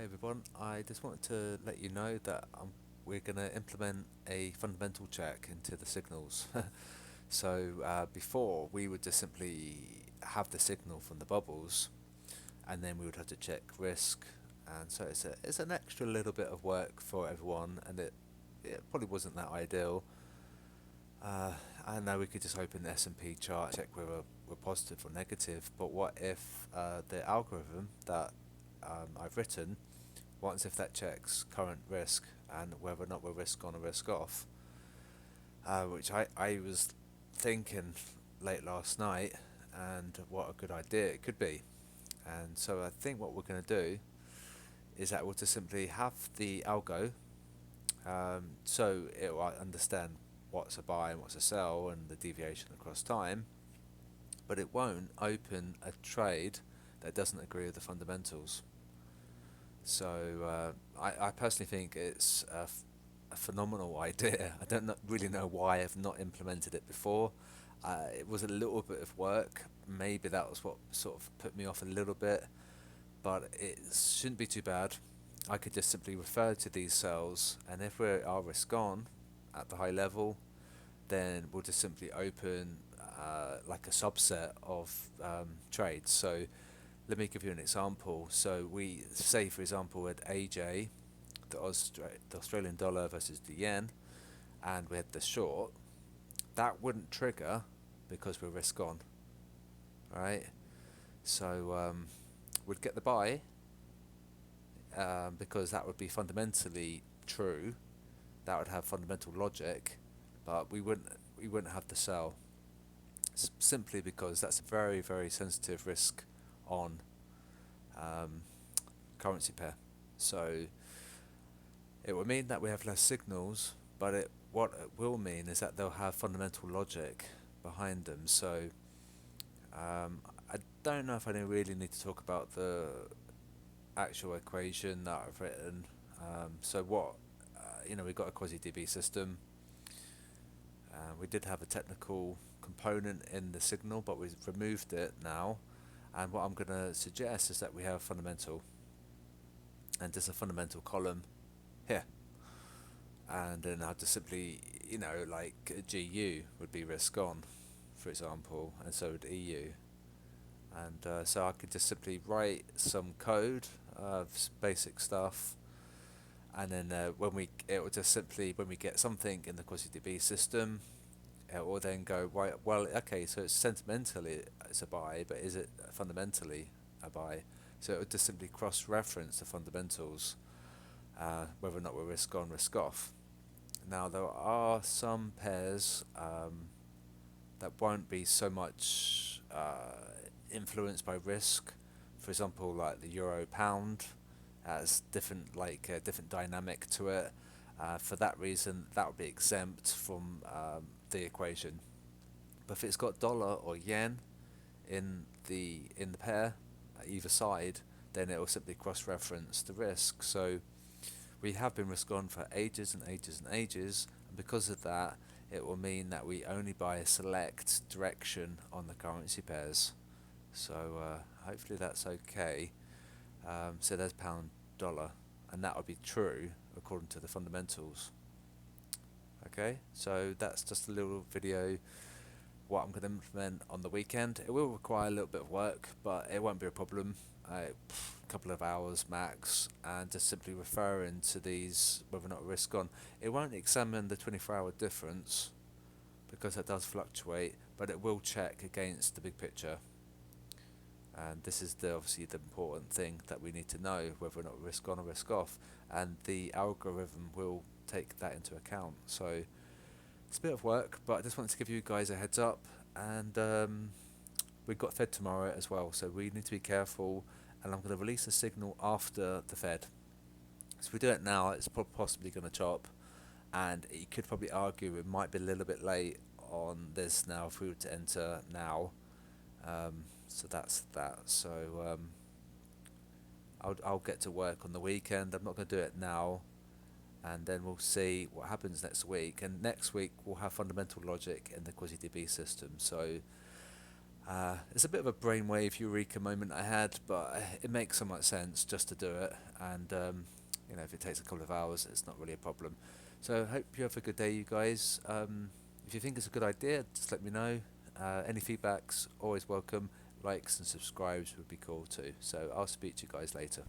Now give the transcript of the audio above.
Hi everyone, I just wanted to let you know that we're going to implement a fundamental check into the signals. So before we would just simply have the signal from the bubbles and then we would have to check risk, and so it's an extra little bit of work for everyone, and it probably wasn't that ideal. uh, I know we could just open the S&P chart, check whether we're positive or negative, but what if the algorithm that I've written, once if that checks current risk and whether or not we're risk on or risk off, which I was thinking late last night, and what a good idea it could be. And so I think what we're going to do is that we'll just simply have the algo, so it will understand what's a buy and what's a sell and the deviation across time, but it won't open a trade that doesn't agree with the fundamentals. So I personally think it's a phenomenal idea. I don't really know why I've not implemented it before. It was a little bit of work. Maybe that was what sort of put me off a little bit, but it shouldn't be too bad. I could just simply refer to these cells, and if we are risk on at the high level, then we'll just simply open like a subset of trades. So let me give you an example. So we say, for example, at AJ, the Australian dollar versus the yen, and we had the short, that wouldn't trigger because we're risk on, right? So we'd get the buy because that would be fundamentally true. That would have fundamental logic, but we wouldn't have the sell, simply because that's a very very sensitive risk on um, currency pair. So it will mean that we have less signals, but what it will mean is that they'll have fundamental logic behind them. So I don't know if I really need to talk about the actual equation that I've written. So what, we got a Quasidb system. We did have a technical component in the signal, but we've removed it now. And what I'm going to suggest is that we have fundamental, and just a fundamental column here. And then I'll just simply, like GU would be risk on, for example, and so would EU. And so I could just simply write some code of basic stuff, and then it will just simply, when we get something in the QuasiDB system, it will then go, right, well, okay, so it's sentimentally it's a buy, but is it fundamentally a buy? So it would just simply cross-reference the fundamentals, whether or not we're risk on, risk off. Now there are some pairs that won't be so much influenced by risk. For example, like the euro pound has different dynamic to it. For that reason, that would be exempt from the equation. But if it's got dollar or yen in the pair, either side, then it will simply cross-reference the risk. So we have been risk on for ages and ages and ages, and because of that, it will mean that we only buy a select direction on the currency pairs. So hopefully that's okay. So there's pound dollar, and that would be true according to the fundamentals. Okay, so that's just a little video what I'm going to implement on the weekend. It will require a little bit of work, but it won't be a problem. A couple of hours max, and just simply referring to these whether or not risk on. It won't examine the 24-hour difference because that does fluctuate, but it will check against the big picture. And this is obviously the important thing that we need to know, whether or not risk on or risk off, and the algorithm will take that into account. So it's a bit of work, but I just wanted to give you guys a heads up. And we've got Fed tomorrow as well, so we need to be careful, and I'm going to release a signal after the Fed. So if we do it now, it's possibly going to chop, and you could probably argue it might be a little bit late on this now if we were to enter now. So that's that. So I'll get to work on the weekend. I'm not going to do it now, and then we'll see what happens next week. And next week we'll have fundamental logic in the QuasiDB system. So It's a bit of a brainwave eureka moment I had, but it makes so much sense just to do it. And if it takes a couple of hours, it's not really a problem. So hope you have a good day, you guys. If you think it's a good idea, just let me know. Any feedbacks always welcome. Likes and subscribes would be cool too. So I'll speak to you guys later.